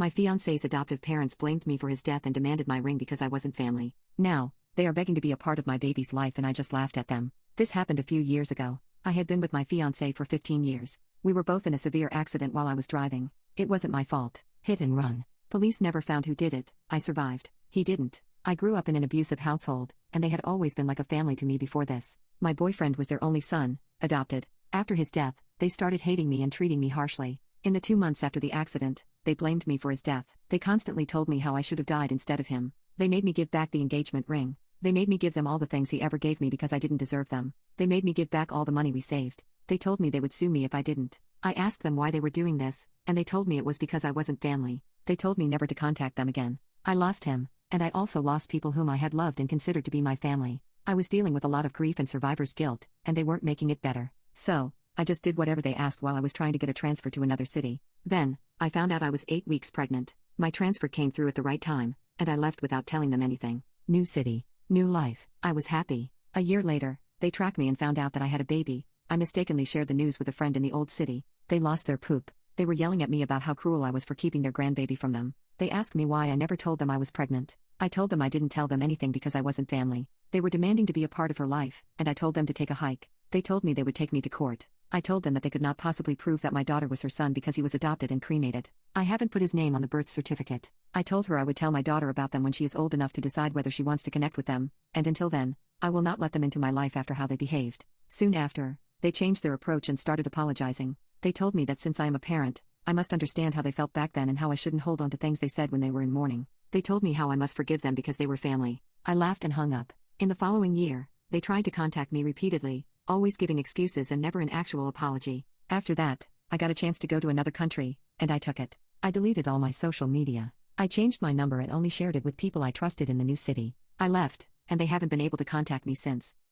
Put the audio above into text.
My fiancé's adoptive parents blamed me for his death and demanded my ring because I wasn't family. Now, they are begging to be a part of my baby's life and I just laughed at them. This happened a few years ago. I had been with my fiancé for 15 years. We were both in a severe accident while I was driving. It wasn't my fault. Hit and run. Police never found who did it. I survived. He didn't. I grew up in an abusive household, and they had always been like a family to me before this. My boyfriend was their only son, adopted. After his death, they started hating me and treating me harshly. In the 2 months after the accident, they blamed me for his death. They constantly told me how I should have died instead of him. They made me give back the engagement ring. They made me give them all the things he ever gave me because I didn't deserve them. They made me give back all the money we saved. They told me they would sue me if I didn't. I asked them why they were doing this, and they told me it was because I wasn't family. They told me never to contact them again. I lost him, and I also lost people whom I had loved and considered to be my family. I was dealing with a lot of grief and survivor's guilt, and they weren't making it better. So, I just did whatever they asked while I was trying to get a transfer to another city. Then, I found out I was 8 weeks pregnant. My transfer came through at the right time, and I left without telling them anything. New city, new life. I was happy. A year later, they tracked me and found out that I had a baby. I mistakenly shared the news with a friend in the old city. They lost their poop. They were yelling at me about how cruel I was for keeping their grandbaby from them. They asked me why I never told them I was pregnant. I told them I didn't tell them anything because I wasn't family. They were demanding to be a part of her life, and I told them to take a hike. They told me they would take me to court. I told them that they could not possibly prove that my daughter was her son because he was adopted and cremated. I haven't put his name on the birth certificate. I told her I would tell my daughter about them when she is old enough to decide whether she wants to connect with them, and until then, I will not let them into my life after how they behaved. Soon after, they changed their approach and started apologizing. They told me that since I am a parent, I must understand how they felt back then and how I shouldn't hold on to things they said when they were in mourning. They told me how I must forgive them because they were family. I laughed and hung up. In the following year, they tried to contact me repeatedly, always giving excuses and never an actual apology. After that, I got a chance to go to another country, and I took it. I deleted all my social media. I changed my number and only shared it with people I trusted in the new city. I left, and they haven't been able to contact me since.